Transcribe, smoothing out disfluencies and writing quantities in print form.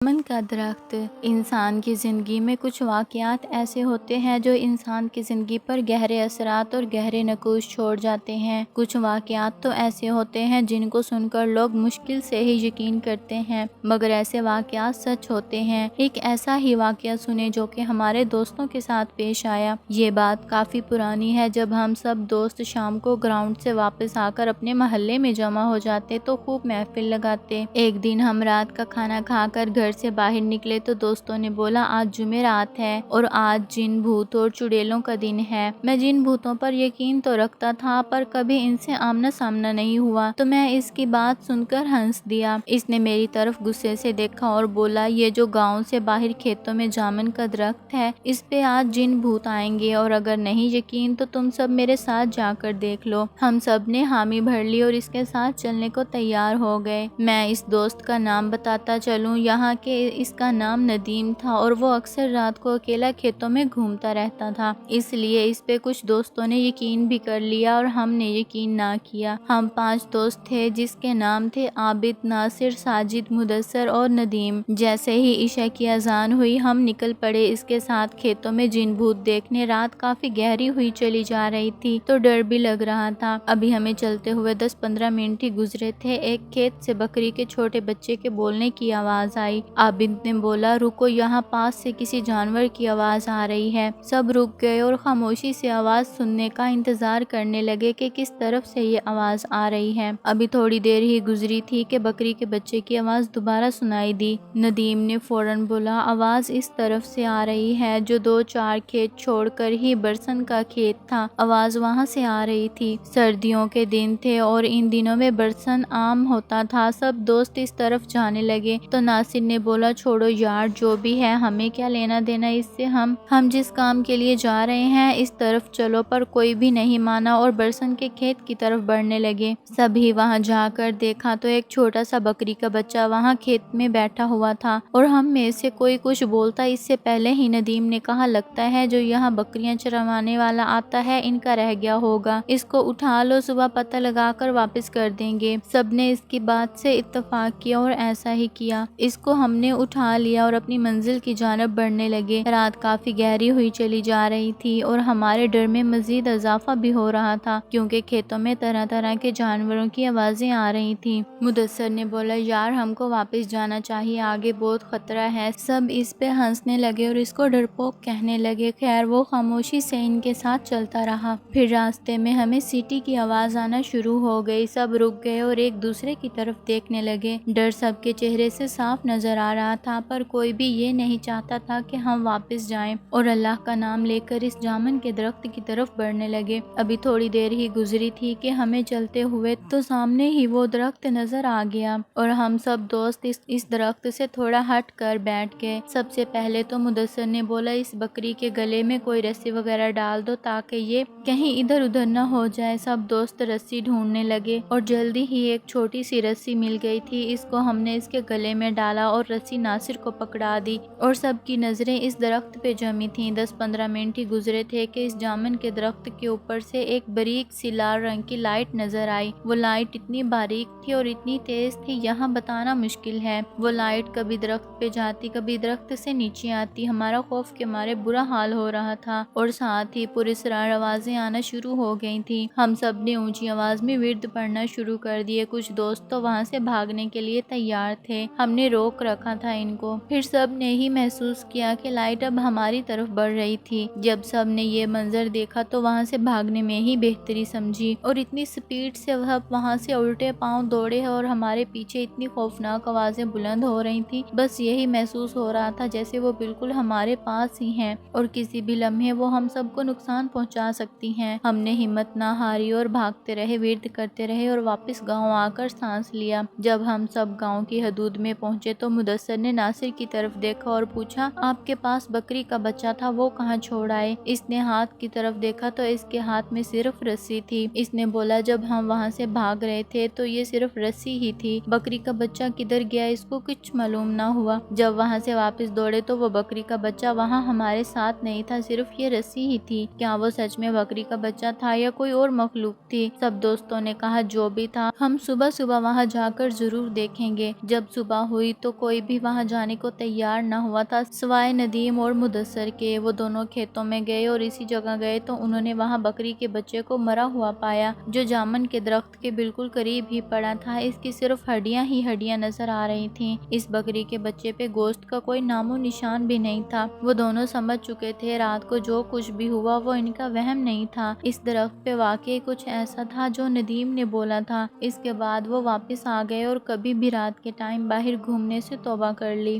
امن کا درخت۔ انسان کی زندگی میں کچھ واقعات ایسے ہوتے ہیں جو انسان کی زندگی پر گہرے اثرات اور گہرے نقوش چھوڑ جاتے ہیں۔ کچھ واقعات تو ایسے ہوتے ہیں جن کو سن کر لوگ مشکل سے ہی یقین کرتے ہیں، مگر ایسے واقعات سچ ہوتے ہیں۔ ایک ایسا ہی واقعہ سنیں جو کہ ہمارے دوستوں کے ساتھ پیش آیا۔ یہ بات کافی پرانی ہے۔ جب ہم سب دوست شام کو گراؤنڈ سے واپس آ کر اپنے محلے میں جمع ہو جاتے تو خوب محفل لگاتے۔ ایک دن ہم رات کا کھانا کھا کر گھر سے باہر نکلے تو دوستوں نے بولا آج جمعرات ہے اور آج جن بھوت اور چڑیلوں کا دن ہے۔ میں جن بھوتوں پر یقین تو رکھتا تھا پر کبھی ان سے آمنا سامنا نہیں ہوا تو میں اس کی بات سن کر ہنس دیا۔ اس نے میری طرف غصے سے دیکھا اور بولا یہ جو گاؤں سے باہر کھیتوں میں جامن کا درخت ہے اس پہ آج جن بھوت آئیں گے اور اگر نہیں یقین تو تم سب میرے ساتھ جا کر دیکھ لو۔ ہم سب نے حامی بھر لی اور اس کے ساتھ چلنے کو تیار ہو گئے۔ میں اس دوست کا نام بتاتا چلوں یہاں کے اس کا نام ندیم تھا اور وہ اکثر رات کو اکیلا کھیتوں میں گھومتا رہتا تھا، اس لیے اس پہ کچھ دوستوں نے یقین بھی کر لیا اور ہم نے یقین نہ کیا۔ ہم 5 دوست تھے جس کے نام تھے عابد، ناصر، ساجد، مدثر اور ندیم۔ جیسے ہی عشاء کی اذان ہوئی ہم نکل پڑے اس کے ساتھ کھیتوں میں جن بھوت دیکھنے۔ رات کافی گہری ہوئی چلی جا رہی تھی تو ڈر بھی لگ رہا تھا۔ ابھی ہمیں چلتے ہوئے 10-15 منٹ ہی گزرے تھے، ایک کھیت سے بکری کے چھوٹے بچے کے بولنے کی آواز آئی۔ عابد نے بولا رکو یہاں پاس سے کسی جانور کی آواز آ رہی ہے۔ سب رک گئے اور خاموشی سے آواز سننے کا انتظار کرنے لگے کہ کس طرف سے یہ آواز آ رہی ہے۔ ابھی تھوڑی دیر ہی گزری تھی کہ بکری کے بچے کی آواز دوبارہ سنائی دی۔ ندیم نے فوراً بولا آواز اس طرف سے آ رہی ہے جو 2-4 کھیت چھوڑ کر ہی برسن کا کھیت تھا، آواز وہاں سے آ رہی تھی۔ سردیوں کے دن تھے اور ان دنوں میں برسن عام ہوتا تھا۔ سب دوست اس طرف جانے لگے تو ناصر نے بولا چھوڑو یار جو بھی ہے ہمیں کیا لینا دینا اس سے، ہم جس کام کے لیے جا رہے ہیں اس طرف چلو، پر کوئی بھی نہیں مانا اور برسن کے کھیت کی طرف بڑھنے لگے۔ سبھی وہاں جا کر دیکھا تو ایک چھوٹا سا بکری کا بچہ وہاں کھیت میں بیٹھا ہوا تھا اور ہم میں سے کوئی کچھ بولتا اس سے پہلے ہی ندیم نے کہا لگتا ہے جو یہاں بکریاں چروانے والا آتا ہے ان کا رہ گیا ہوگا، اس کو اٹھا لو صبح پتہ لگا کر واپس کر دیں گے۔ سب نے اس کی بات سے اتفاق کیا اور ایسا ہی کیا۔ اس کو ہم نے اٹھا لیا اور اپنی منزل کی جانب بڑھنے لگے۔ رات کافی گہری ہوئی چلی جا رہی تھی اور ہمارے ڈر میں مزید اضافہ بھی ہو رہا تھا کیونکہ کھیتوں میں طرح طرح کے جانوروں کی آوازیں آ رہی تھیں۔ مدثر نے بولا یار ہم کو واپس جانا چاہیے، آگے بہت خطرہ ہے۔ سب اس پہ ہنسنے لگے اور اس کو ڈرپوک کہنے لگے۔ خیر وہ خاموشی سے ان کے ساتھ چلتا رہا۔ پھر راستے میں ہمیں سیٹی کی آواز آنا شروع ہو گئی۔ سب رک گئے اور ایک دوسرے کی طرف دیکھنے لگے۔ ڈر سب کے چہرے سے صاف نظر آ رہا تھا پر کوئی بھی یہ نہیں چاہتا تھا کہ ہم واپس جائیں اور اللہ کا نام لے کر اس جامن کے درخت کی طرف بڑھنے لگے۔ ابھی تھوڑی دیر ہی گزری تھی کہ ہمیں چلتے ہوئے تو سامنے ہی وہ درخت نظر آ گیا اور ہم سب دوست اس درخت سے تھوڑا ہٹ کر بیٹھ گئے۔ سب سے پہلے تو مدثر نے بولا اس بکری کے گلے میں کوئی رسی وغیرہ ڈال دو تاکہ یہ کہیں ادھر ادھر نہ ہو جائے۔ سب دوست رسی ڈھونڈنے لگے اور جلدی ہی ایک چھوٹی سی رسی مل گئی تھی، اس کو ہم نے اس کے گلے میں ڈالا اور رسی ناصر کو پکڑا دی اور سب کی نظریں اس درخت پہ جمی تھیں۔ 10-15 منٹ ہی گزرے تھے کہ اس جامن کے درخت کے اوپر سے ایک باریک سی لال رنگ کی لائٹ نظر آئی۔ وہ لائٹ اتنی باریک تھی اور اتنی تیز تھی یہاں بتانا مشکل ہے۔ وہ لائٹ کبھی درخت پہ جاتی کبھی درخت سے نیچے آتی۔ ہمارا خوف کے مارے برا حال ہو رہا تھا اور ساتھ ہی پراسرار آوازیں آنا شروع ہو گئی تھیں۔ ہم سب نے اونچی آواز میں ورد پڑھنا شروع کر دیے۔ کچھ دوست تو وہاں سے بھاگنے کے لیے تیار تھے، ہم نے روک رکھا تھا ان کو۔ پھر سب نے ہی محسوس کیا کہ لائٹ اب ہماری طرف بڑھ رہی تھی۔ جب سب نے یہ منظر دیکھا تو وہاں سے بھاگنے میں ہی بہتری سمجھی اور اتنی سپیڈ سے سب وہاں سے الٹے پاؤں دوڑے اور ہمارے پیچھے اتنی خوفناک آوازیں بلند ہو رہی تھیں، بس یہی محسوس ہو رہا تھا جیسے وہ بالکل ہمارے پاس ہی ہیں اور کسی بھی لمحے وہ ہم سب کو نقصان پہنچا سکتی ہیں۔ ہم نے ہمت نہ ہاری اور بھاگتے رہے، ورد کرتے رہے اور واپس گاؤں آ کر سانس لیا۔ جب ہم سب گاؤں کی حدود میں پہنچے تو مدثر نے ناصر کی طرف دیکھا اور پوچھا آپ کے پاس بکری کا بچہ تھا وہ کہاں چھوڑ آئے؟ اس نے ہاتھ کی طرف دیکھا تو اس کے ہاتھ میں صرف رسی تھی۔ اس نے بولا جب ہم وہاں سے بھاگ رہے تھے تو یہ صرف رسی ہی تھی، بکری کا بچہ کدھر گیا اس کو کچھ معلوم نہ ہوا۔ جب وہاں سے واپس دوڑے تو وہ بکری کا بچہ وہاں ہمارے ساتھ نہیں تھا، صرف یہ رسی ہی تھی۔ کیا وہ سچ میں بکری کا بچہ تھا یا کوئی اور مخلوق تھی؟ سب دوستوں نے کہا جو بھی تھا ہم صبح صبح وہاں جا کر ضرور دیکھیں گے۔ جب صبح ہوئی تو کوئی کوئی بھی وہاں جانے کو تیار نہ ہوا تھا سوائے ندیم اور مدثر کے۔ وہ دونوں کھیتوں میں گئے اور اسی جگہ گئے تو انہوں نے وہاں بکری کے بچے کو مرا ہوا پایا جو جامن کے درخت کے بالکل قریب ہی پڑا تھا۔ اس کی صرف ہڈیاں ہی ہڈیاں نظر آ رہی تھیں۔ اس بکری کے بچے پہ گوشت کا کوئی نام و نشان بھی نہیں تھا۔ وہ دونوں سمجھ چکے تھے رات کو جو کچھ بھی ہوا وہ ان کا وہم نہیں تھا، اس درخت پہ واقعی کچھ ایسا تھا جو ندیم نے بولا تھا۔ اس کے بعد وہ واپس آ گئے اور کبھی بھی رات کے ٹائم باہر گھومنے سے توبہ کر لی۔